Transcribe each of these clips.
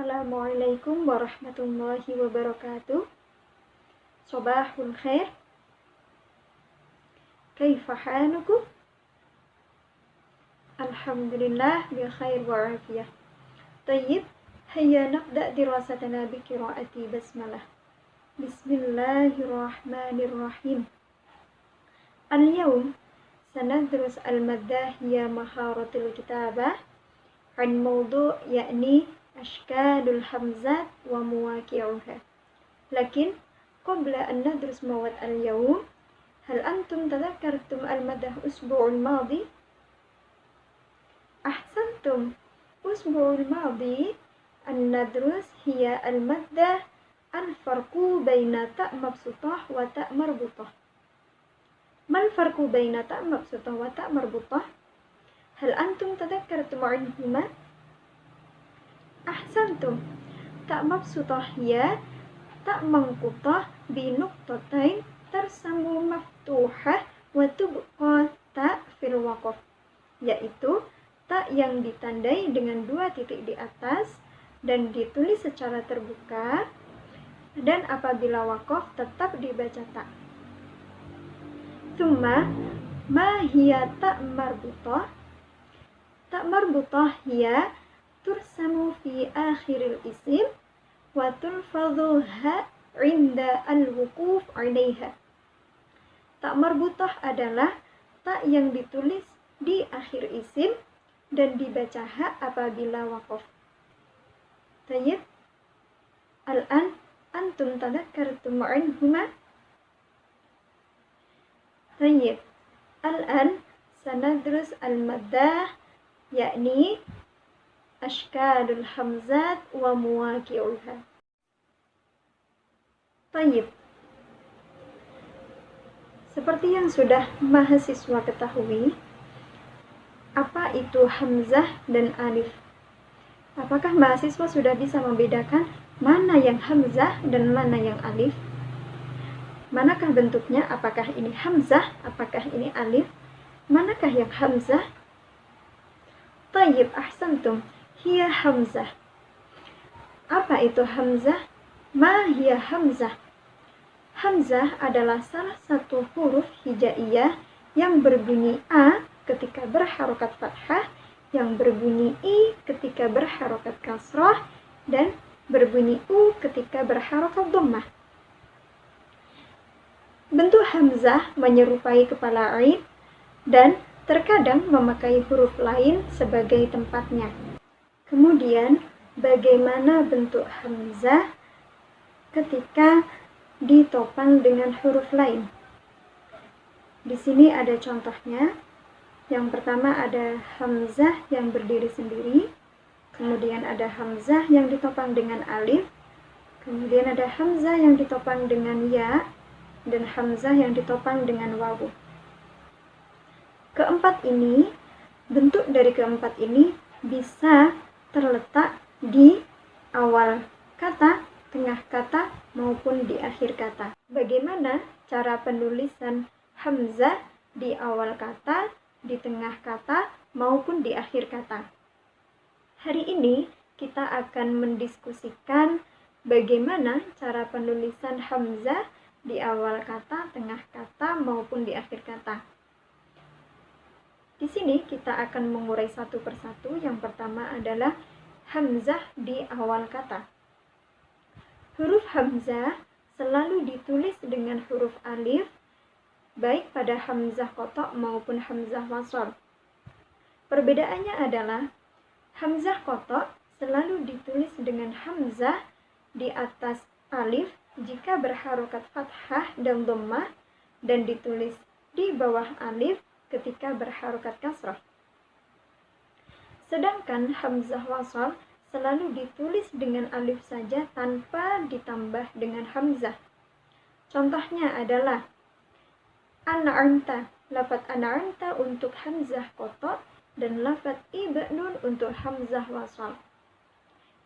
Assalamualaikum warahmatullahi wabarakatuh. Sabahul khair. Kaifa halukum? Alhamdulillah bi khair wa afiyah. Tayyib, hayya nabda dirasatana bi qiraati basmalah. Bismillahirrahmanirrahim. Al-yawm sanadrus al-maddah hiya maharatul kitabah an mawdu' yakni ashkalul hamzat wa muwaqi'uha. Lakin qabla an nadrus mawad al-yawm, hal antum tadhakkartum al-maddah usbu'ul madi? Ahsantum. Usbu'ul madi an nadrus hiya al-maddah al-farqu baina ta' mabsutah wa ta' marbutah. Mal farqu baina ta' mabsutah wa ta' marbutah? Hal antum tadhakkartum anhuma? Ahsantum. Ta' mabsutah hiya ta' manqutah bi nuqtatain tarsamu maftuhah wa tubqa ta' fil waqaf, yaitu ta' yang ditandai dengan dua titik di atas dan ditulis secara terbuka, dan apabila waqaf tetap dibaca ta'. Tsumma ma hiya ta' marbutah? Ta' marbutah hiya tursamu fi akhiril isim wa tulfadhuha 'inda al-wuquf 'alaiha. Ta' marbutah adalah ta' yang ditulis di akhir isim dan dibaca ha apabila waqaf. Tayyib. Al-an antum tadhakkartum anhuma? Tayyib. Al-an sanadrus al-maddah yakni ashkalul hamzat wa muwaqi'uha. Tayyib. Seperti yang sudah mahasiswa ketahui, apa itu hamzah dan alif? Apakah mahasiswa sudah bisa membedakan mana yang hamzah dan mana yang alif? Manakah bentuknya? Apakah ini hamzah? Apakah ini alif? Manakah yang hamzah? Tayyib, ahsantum. Hiya hamzah. Apa itu hamzah? Ma hiya hamzah? Hamzah adalah salah satu huruf hijaiyah yang berbunyi a ketika berharokat fathah, yang berbunyi i ketika berharokat kasrah, dan berbunyi u ketika berharokat dhammah. Bentuk hamzah menyerupai kepala ain dan terkadang memakai huruf lain sebagai tempatnya. Kemudian, bagaimana bentuk hamzah ketika ditopang dengan huruf lain? Di sini ada contohnya. Yang pertama ada hamzah yang berdiri sendiri, kemudian ada hamzah yang ditopang dengan alif, kemudian ada hamzah yang ditopang dengan ya, dan hamzah yang ditopang dengan wawu. Bentuk dari keempat ini bisa terletak di awal kata, tengah kata, maupun di akhir kata. Bagaimana cara penulisan hamzah di awal kata, di tengah kata, maupun di akhir kata? Hari ini kita akan mendiskusikan bagaimana cara penulisan hamzah di awal kata, tengah kata, maupun di akhir kata. Di sini kita akan mengurai satu persatu. Yang pertama adalah hamzah di awal kata. Huruf hamzah selalu ditulis dengan huruf alif, baik pada hamzah qotok maupun hamzah wasl. Perbedaannya adalah hamzah qotok selalu ditulis dengan hamzah di atas alif jika berharokat fathah dan dhammah, dan ditulis di bawah alif ketika berharokat kasrah. Sedangkan hamzah wasl selalu ditulis dengan alif saja tanpa ditambah dengan hamzah. Contohnya adalah an'amta. Lafaz an'amta untuk hamzah qotok dan lafaz ibnun untuk hamzah wasl.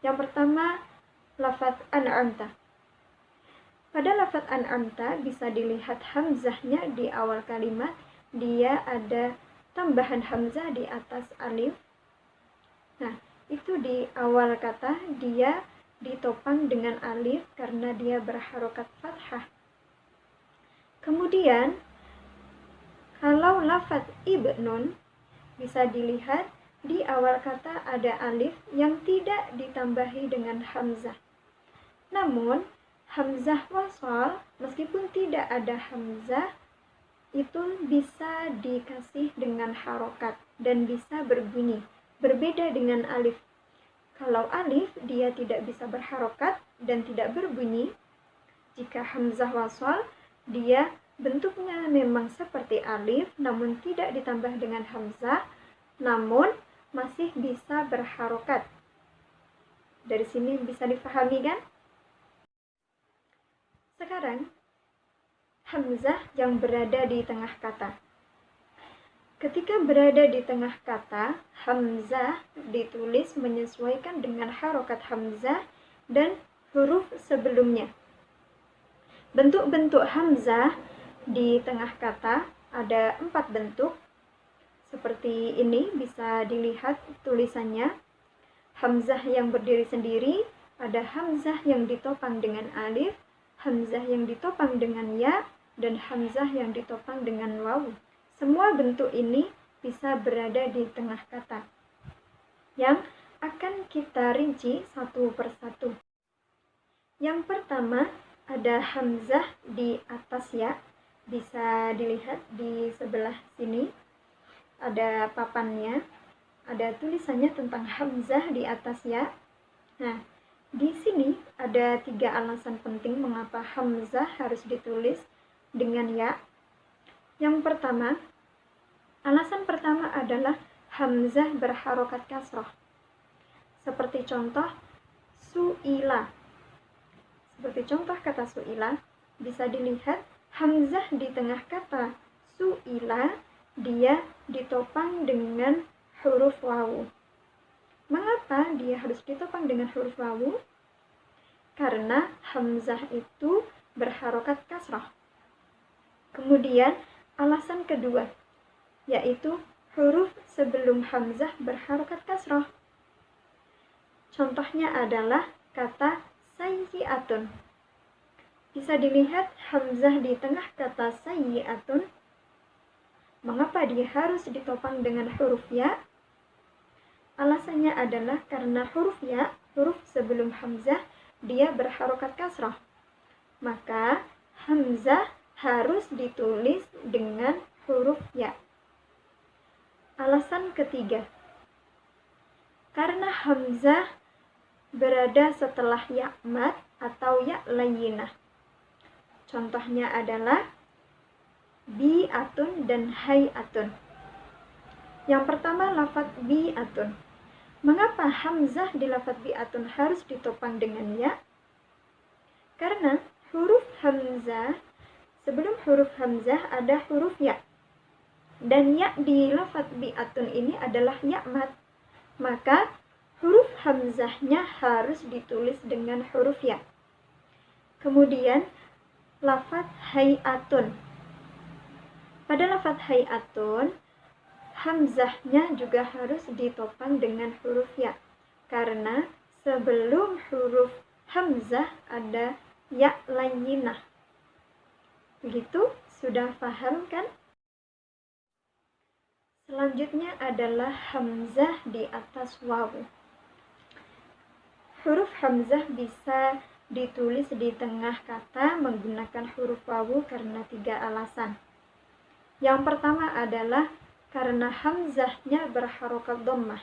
Yang pertama, lafaz an'amta. Pada lafaz an'amta bisa dilihat hamzahnya di awal kalimat, dia ada tambahan hamzah di atas alif. Nah, itu di awal kata dia ditopang dengan alif karena dia berharokat fathah. Kemudian kalau lafaz ibnun bisa dilihat di awal kata ada alif yang tidak ditambahi dengan hamzah. Namun hamzah wasal meskipun tidak ada hamzah itu bisa dikasih dengan harokat dan bisa berbunyi. Berbeda dengan alif. Kalau alif dia tidak bisa berharokat dan tidak berbunyi. Jika hamzah wasal dia bentuknya memang seperti alif namun tidak ditambah dengan hamzah, namun masih bisa berharokat. Dari sini bisa dipahami kan? Sekarang hamzah yang berada di tengah kata. Ketika berada di tengah kata, hamzah ditulis menyesuaikan dengan harokat hamzah dan huruf sebelumnya. Bentuk-bentuk hamzah di tengah kata ada 4 bentuk. Seperti ini bisa dilihat tulisannya. Hamzah yang berdiri sendiri, ada hamzah yang ditopang dengan alif, hamzah yang ditopang dengan ya, dan hamzah yang ditopang dengan waw. Semua bentuk ini bisa berada di tengah kata, yang akan kita rinci satu persatu. Yang pertama, ada hamzah di atas ya, bisa dilihat di sebelah sini, ada papannya, ada tulisannya tentang hamzah di atas ya. Nah, di sini ada 3 alasan penting mengapa hamzah harus ditulis dengan ya. Yang pertama, alasan pertama adalah hamzah berharokat kasroh. Seperti contoh su'ila. Seperti contoh kata su'ila, bisa dilihat hamzah di tengah kata su'ila, dia ditopang dengan huruf wawu. Mengapa dia harus ditopang dengan huruf wawu? Karena hamzah itu berharokat kasroh. Kemudian alasan kedua, yaitu huruf sebelum hamzah berharokat kasroh. Contohnya adalah kata sayyi'atun. Bisa dilihat hamzah di tengah kata sayyi'atun. Mengapa dia harus ditopang dengan huruf ya? Alasannya adalah karena huruf ya, huruf sebelum hamzah, dia berharokat kasroh. Maka hamzah harus ditulis dengan huruf ya. Alasan ketiga, karena hamzah berada setelah ya mat atau ya layyinah. Contohnya adalah bi'atun dan hay'atun. Yang pertama lafaz bi'atun. Mengapa hamzah di lafaz bi'atun harus ditopang dengan ya? Karena huruf hamzah, sebelum huruf hamzah ada huruf ya. Dan ya di lafaz bi'atun ini adalah ya mat. Maka huruf hamzahnya harus ditulis dengan huruf ya. Kemudian lafaz hay'atun. Pada lafaz hay'atun, hamzahnya juga harus ditopang dengan huruf ya. Karena sebelum huruf hamzah ada ya layyinah. Begitu, sudah paham kan? Selanjutnya adalah hamzah di atas wawu. Huruf hamzah bisa ditulis di tengah kata menggunakan huruf wawu karena 3 alasan. Yang pertama adalah karena hamzahnya berharokat dhammah.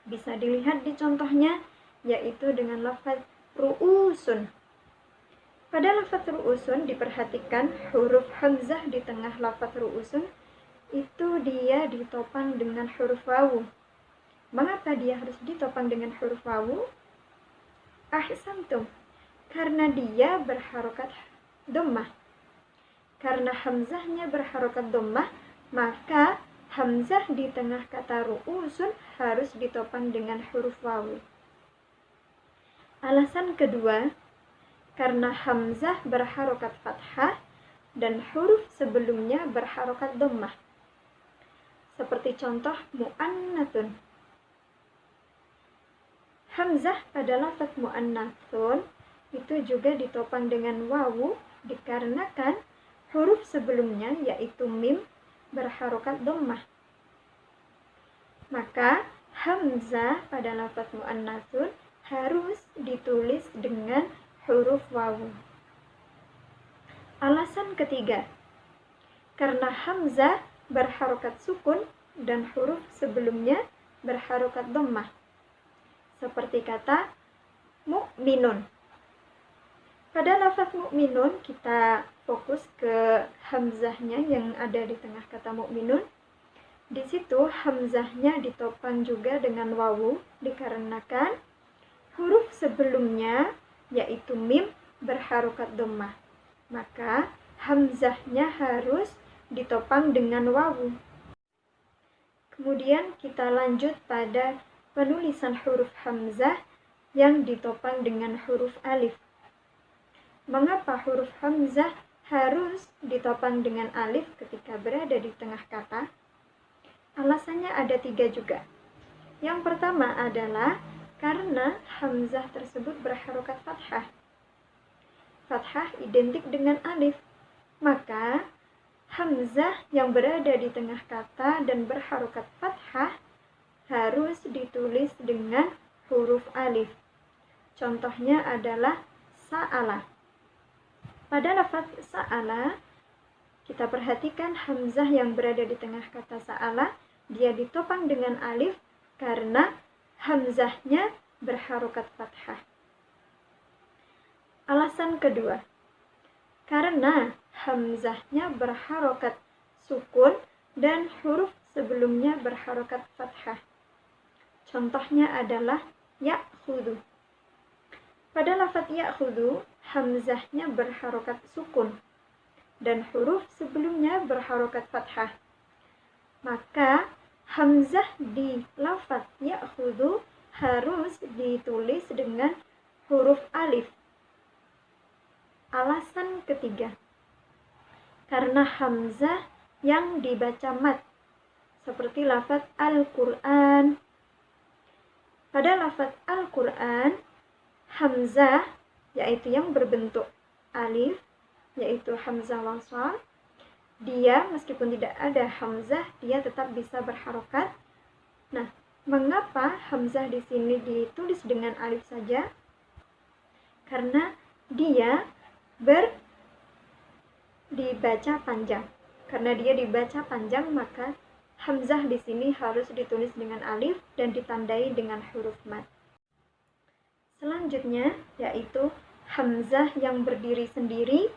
Bisa dilihat di contohnya, yaitu dengan lafaz ru'usun. Pada lafaz ru'usun diperhatikan huruf hamzah di tengah lafaz ru'usun itu dia ditopang dengan huruf wawu. Mengapa dia harus ditopang dengan huruf wawu? Ahsantum, karena dia berharokat dhammah. Karena hamzahnya berharokat dhammah, maka hamzah di tengah kata ru'usun harus ditopang dengan huruf wawu. Alasan kedua, karena hamzah berharokat fathah dan huruf sebelumnya berharokat dhammah. Seperti contoh mu'annatun. Hamzah pada lafaz muannatsun itu juga ditopang dengan wawu dikarenakan huruf sebelumnya yaitu mim berharokat dhammah. Maka hamzah pada lafaz muannatsun harus ditulis dengan huruf wawu. Alasan ketiga, karena hamzah berharokat sukun dan huruf sebelumnya berharokat dhammah. Seperti kata mu'minun. Pada lafaz mu'minun kita fokus ke hamzahnya yang ada di tengah kata mu'minun. Di situ hamzahnya ditopang juga dengan wawu dikarenakan huruf sebelumnya yaitu mim berharokat dhammah. Maka hamzahnya harus ditopang dengan wawu. Kemudian kita lanjut pada penulisan huruf hamzah yang ditopang dengan huruf alif. Mengapa huruf hamzah harus ditopang dengan alif ketika berada di tengah kata? Alasannya ada 3 juga. Yang pertama adalah karena hamzah tersebut berharokat fathah. Fathah identik dengan alif. Maka hamzah yang berada di tengah kata dan berharokat fathah harus ditulis dengan huruf alif. Contohnya adalah sa'ala. Pada lafaz sa'ala, kita perhatikan hamzah yang berada di tengah kata sa'ala, dia ditopang dengan alif karena hamzahnya berharokat fathah. Alasan kedua, karena hamzahnya berharokat sukun dan huruf sebelumnya berharokat fathah. Contohnya adalah ya'khudhu. Pada lafaz ya'khudhu, hamzahnya berharokat sukun dan huruf sebelumnya berharokat fathah. Maka hamzah di lafaz ya'khudhu harus ditulis dengan huruf alif. Alasan ketiga, karena hamzah yang dibaca mat, seperti lafaz Al-Quran. Pada lafaz Al-Quran, hamzah yaitu yang berbentuk alif, yaitu hamzah wasal, dia meskipun tidak ada hamzah, dia tetap bisa berharokat. Nah, mengapa hamzah di sini ditulis dengan alif saja? Karena dia dibaca panjang. Karena dia dibaca panjang, maka hamzah di sini harus ditulis dengan alif dan ditandai dengan huruf mat. Selanjutnya yaitu hamzah yang berdiri sendiri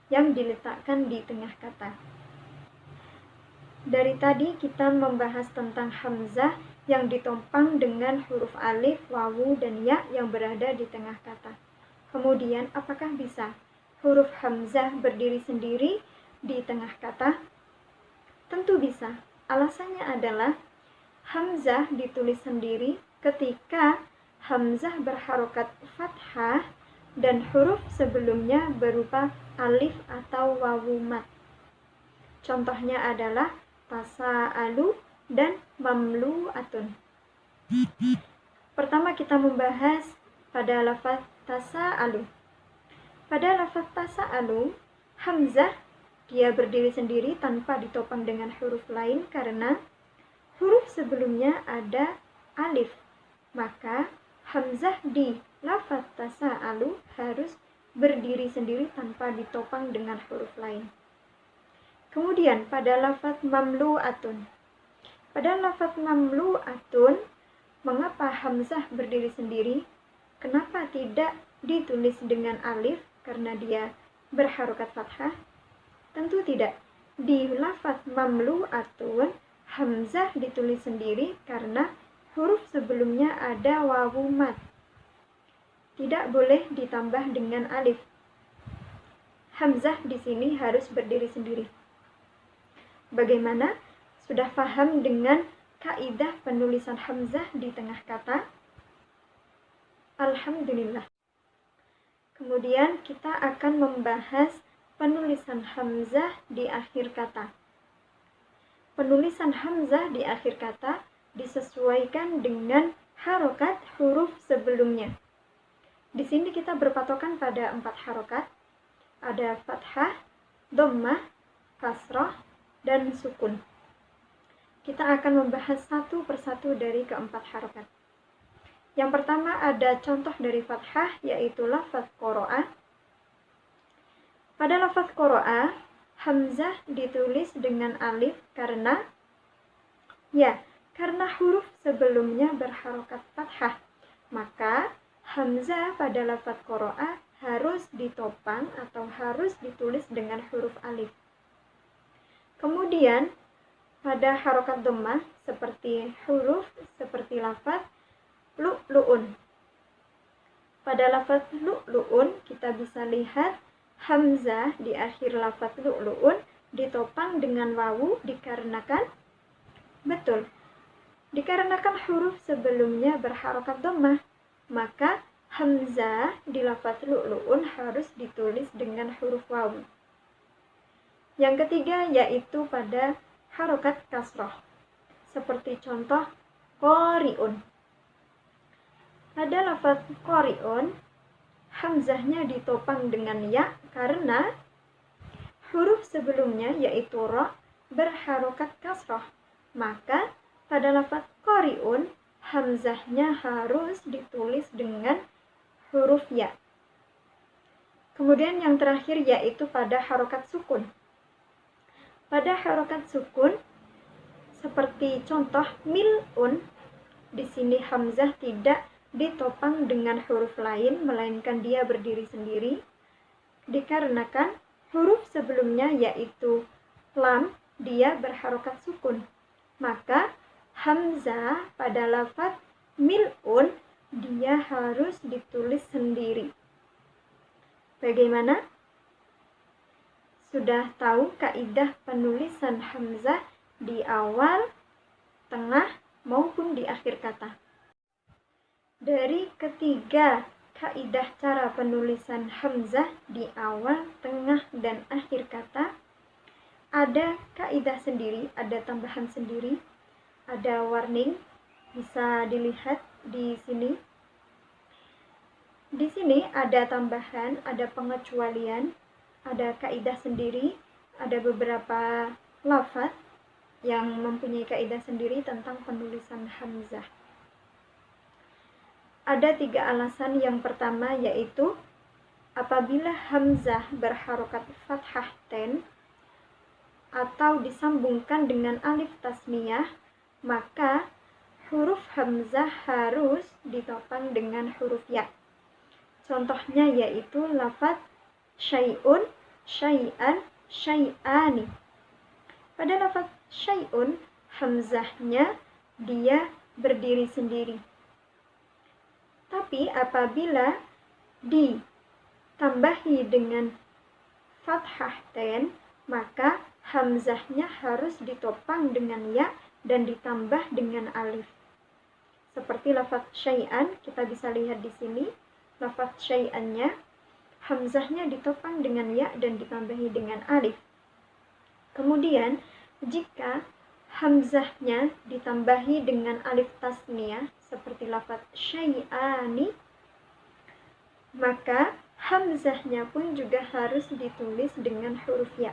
yang diletakkan di tengah kata. Dari tadi kita membahas tentang hamzah yang ditopang dengan huruf alif, wawu, dan ya yang berada di tengah kata. Kemudian apakah bisa huruf hamzah berdiri sendiri di tengah kata? Tentu bisa. Alasannya adalah hamzah ditulis sendiri ketika hamzah berharokat fathah dan huruf sebelumnya berupa alif atau wawu mat. Contohnya adalah tasa'alu dan mamlu'atun. Pertama kita membahas pada lafaz tasa'alu. Pada lafaz tasa'alu, hamzah dia berdiri sendiri tanpa ditopang dengan huruf lain karena huruf sebelumnya ada alif. Maka hamzah di lafaz tasa'alu harus berdiri sendiri tanpa ditopang dengan huruf lain. Kemudian pada lafaz mamlu'atun. Pada lafaz mamlu'atun, mengapa hamzah berdiri sendiri? Kenapa tidak ditulis dengan alif karena dia berharokat fathah? Tentu tidak. Di lafaz mamlu'atun, hamzah ditulis sendiri karena huruf sebelumnya ada wawu mat. Tidak boleh ditambah dengan alif. Hamzah di sini harus berdiri sendiri. Bagaimana? Sudah paham dengan kaidah penulisan hamzah di tengah kata? Alhamdulillah. Kemudian kita akan membahas penulisan hamzah di akhir kata. Penulisan hamzah di akhir kata disesuaikan dengan harokat huruf huruf sebelumnya. Di sini kita berpatokan pada 4 harokat. Ada fathah, dhammah, kasrah, dan sukun. Kita akan membahas satu persatu dari keempat harokat. Yang pertama ada contoh dari fathah, yaitu lafaz qoro'ah. Pada lafaz qoro'ah, hamzah ditulis dengan alif karena huruf sebelumnya berharokat fathah. Maka hamzah pada lafaz qoro'ah harus ditopang atau harus ditulis dengan huruf alif. Kemudian pada harokat dhammah seperti lafaz lu'lu'un. Pada lafaz lu'lu'un kita bisa lihat hamzah di akhir lafaz lu'lu'un ditopang dengan wawu dikarenakan huruf sebelumnya berharokat dhammah. Maka hamzah di lafaz lu'lu'un harus ditulis dengan huruf wawu. Yang ketiga yaitu pada harokat kasrah, seperti contoh qori'un. Pada lafaz qori'un, hamzahnya ditopang dengan ya karena huruf sebelumnya yaitu ra berharokat kasrah. Maka pada lafaz qori'un, hamzahnya harus ditulis dengan huruf ya. Kemudian yang terakhir yaitu pada harokat sukun. Pada harokat sukun, seperti contoh mil'un, di sini hamzah tidak ditopang dengan huruf lain, melainkan dia berdiri sendiri, dikarenakan huruf sebelumnya yaitu lam, dia berharokat sukun. Maka hamzah pada lafaz mil'un, dia harus ditulis sendiri. Bagaimana? Sudah tahu kaidah penulisan hamzah di awal, tengah, maupun di akhir kata. Dari ketiga kaidah cara penulisan hamzah di awal, tengah, dan akhir kata, ada kaidah sendiri, ada tambahan sendiri, ada warning, bisa dilihat di sini. Di sini ada tambahan, ada pengecualian, ada kaidah sendiri, ada beberapa lafaz yang mempunyai kaidah sendiri tentang penulisan hamzah. Ada 3 alasan. Yang pertama yaitu apabila hamzah berharokat fathah ten atau disambungkan dengan alif tasniyah, maka huruf hamzah harus ditopang dengan huruf ya. Contohnya yaitu lafaz syai'un, syai'an, syai'ani. Pada lafaz syai'un, hamzahnya dia berdiri sendiri. Tapi apabila ditambahi dengan fathah ten, maka hamzahnya harus ditopang dengan ya dan ditambah dengan alif. Seperti lafaz syai'an, kita bisa lihat di sini, lafaz syai'annya hamzahnya ditopang dengan ya dan ditambahi dengan alif. Kemudian jika hamzahnya ditambahi dengan alif tasniyah seperti lafaz syai'ani, maka hamzahnya pun juga harus ditulis dengan huruf ya.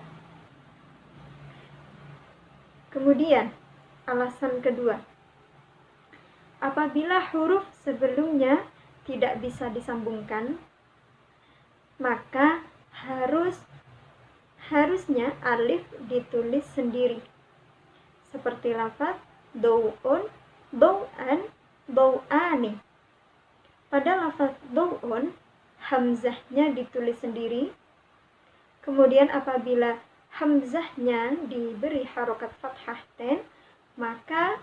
Kemudian alasan kedua, apabila huruf sebelumnya tidak bisa disambungkan, maka harusnya alif ditulis sendiri. Seperti lafaz dau'un, dau'an, dau'ani. Pada lafaz dau'un, hamzahnya ditulis sendiri. Kemudian apabila hamzahnya diberi harokat fathah ten, maka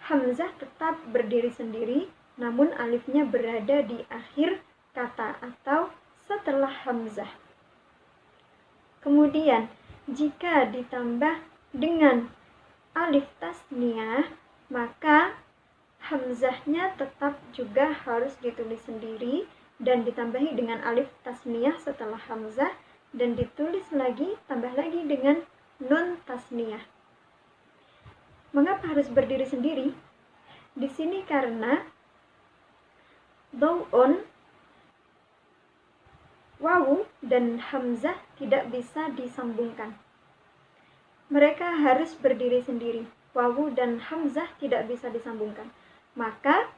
hamzah tetap berdiri sendiri, namun alifnya berada di akhir kata atau setelah hamzah. Kemudian jika ditambah dengan alif tasniyah, maka hamzahnya tetap juga harus ditulis sendiri dan ditambahi dengan alif tasniyah setelah hamzah dan ditulis lagi, tambah lagi dengan nun tasniyah. Mengapa harus berdiri sendiri? Di sini karena Dau'un, wawu dan hamzah tidak bisa disambungkan. Mereka harus berdiri sendiri. Wawu dan hamzah tidak bisa disambungkan. Maka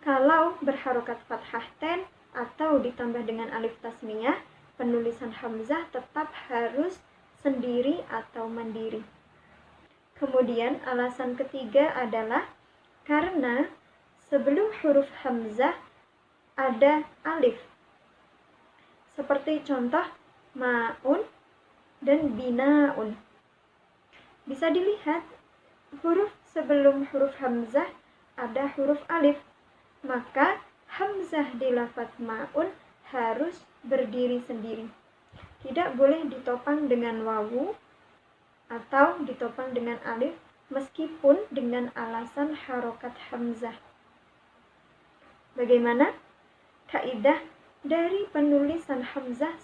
kalau berharokat fathah ten atau ditambah dengan alif tasniyah, penulisan hamzah tetap harus sendiri atau mandiri. Kemudian alasan ketiga adalah karena sebelum huruf hamzah ada alif. Seperti contoh ma'un dan bina'un. Bisa dilihat huruf sebelum huruf hamzah ada huruf alif. Maka hamzah di lafaz ma'un harus berdiri sendiri. Tidak boleh ditopang dengan wawu atau ditopang dengan alif meskipun dengan alasan harokat hamzah. Bagaimana? Kaidah dari penulisan hamzah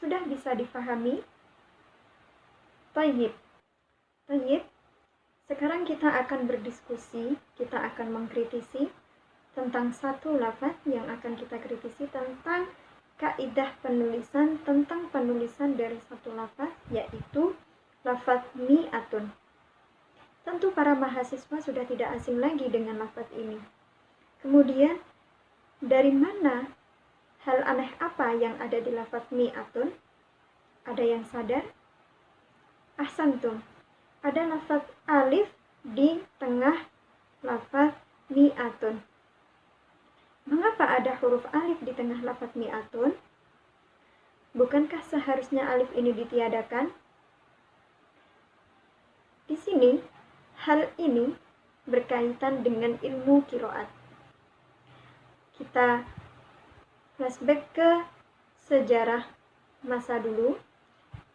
sudah bisa difahami? Tayyib. Sekarang kita akan berdiskusi, kita akan mengkritisi tentang satu lafaz yang akan kita kritisi tentang kaidah penulisan, tentang penulisan dari satu lafaz, yaitu lafaz mi'atun. Tentu para mahasiswa sudah tidak asing lagi dengan lafaz ini. Kemudian, dari mana hal aneh apa yang ada di lafaz mi'atun? Ada yang sadar? Ahsantum. Ada lafaz alif di tengah lafaz mi'atun. Mengapa ada huruf alif di tengah lafaz mi'atun? Bukankah seharusnya alif ini ditiadakan? Di sini, hal ini berkaitan dengan ilmu qiraat. Kita flashback ke sejarah masa dulu.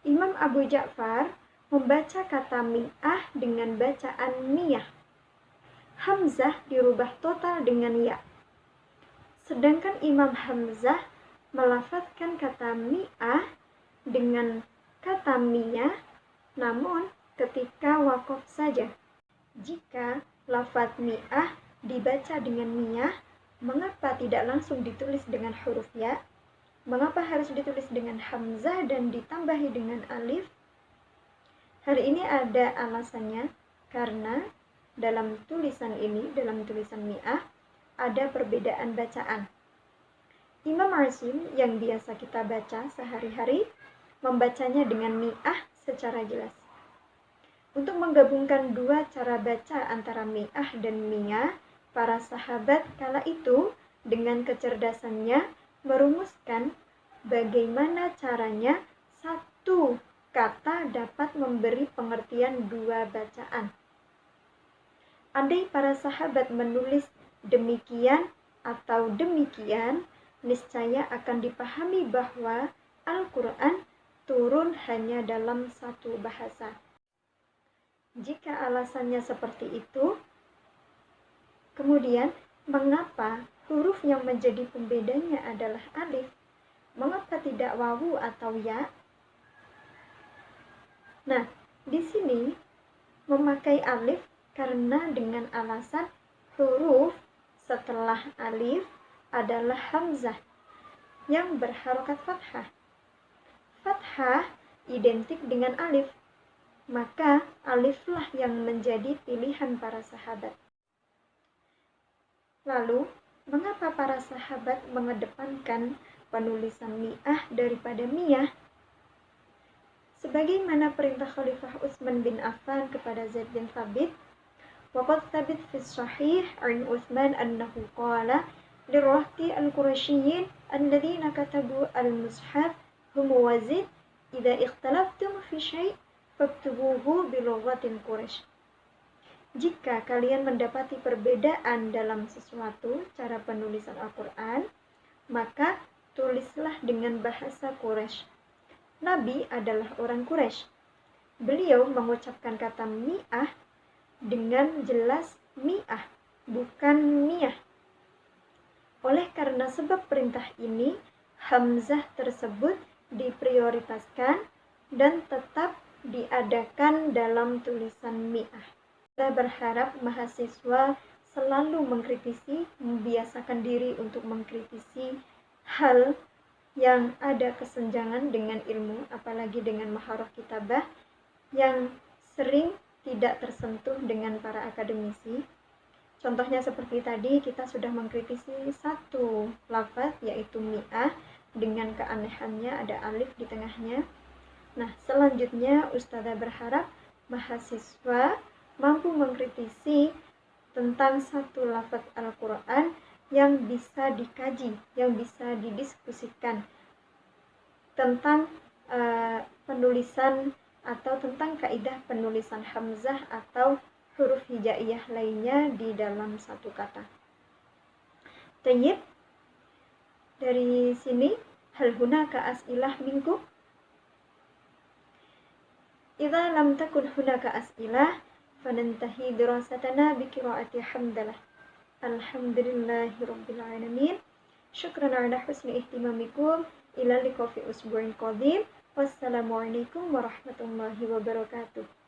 Imam Abu Ja'far membaca kata mi'ah dengan bacaan miyah. Hamzah dirubah total dengan ya. Sedangkan Imam Hamzah melafazkan kata mi'ah dengan kata miyah, namun ketika wakof saja. Jika lafaz mi'ah dibaca dengan miyah, mengapa tidak langsung ditulis dengan huruf ya? Mengapa harus ditulis dengan hamzah dan ditambahi dengan alif? Hari ini ada alasannya, karena dalam tulisan ini, dalam tulisan mi'ah, ada perbedaan bacaan. Imam Asim yang biasa kita baca sehari-hari, membacanya dengan mi'ah secara jelas. Untuk menggabungkan dua cara baca antara mi'ah dan miyah, para sahabat kala itu dengan kecerdasannya merumuskan bagaimana caranya satu kata dapat memberi pengertian dua bacaan. Andai para sahabat menulis demikian atau demikian, niscaya akan dipahami bahwa Al-Quran turun hanya dalam satu bahasa. Jika alasannya seperti itu, kemudian mengapa huruf yang menjadi pembedanya adalah alif? Mengapa tidak wawu atau ya? Nah, di sini memakai alif karena dengan alasan huruf setelah alif adalah hamzah yang berharokat fathah. Fathah identik dengan alif. Maka aliflah yang menjadi pilihan para sahabat. Lalu, mengapa para sahabat mengedepankan penulisan mi'ah daripada miyah? Sebagaimana perintah Khalifah Utsman bin Affan kepada Zaid bin Thabit, waqad thabit fi sahih an Utsman annahu qala lirahti al-Quraisyiyin alladziina katabu al-mushaf hum wa Zaid idza ikhtalaftum fi syai' faktubuhu bilughatil Quraisy. Jika kalian mendapati perbedaan dalam sesuatu cara penulisan Al-Quran, maka tulislah dengan bahasa Quraisy. Nabi adalah orang Quraisy. Beliau mengucapkan kata mi'ah dengan jelas mi'ah, bukan miyah. Oleh karena sebab perintah ini, hamzah tersebut diprioritaskan dan tetap diadakan dalam tulisan mi'ah. Kita berharap mahasiswa selalu mengkritisi, membiasakan diri untuk mengkritisi hal yang ada kesenjangan dengan ilmu, apalagi dengan maharah kitabah yang sering tidak tersentuh dengan para akademisi. Contohnya seperti tadi, kita sudah mengkritisi satu lafaz yaitu mi'ah dengan keanehannya ada alif di tengahnya. Nah, selanjutnya Ustazah berharap mahasiswa mampu mengkritisi tentang satu lafaz Al-Quran yang bisa dikaji, yang bisa didiskusikan tentang penulisan atau tentang kaidah penulisan hamzah atau huruf hijaiyah lainnya di dalam satu kata. Tayyib, dari sini hal hunaka as'ilah minkum? Idza lam takun hunaka as'ilah fanantahi dirasatana biqira'ati hamdalah. Alhamdulillahi rabbil alamin. Syukran ala husni ihtimamikum. Ila liqa fi usbu'in qadim. Wassalamualaikum warahmatullahi wabarakatuh.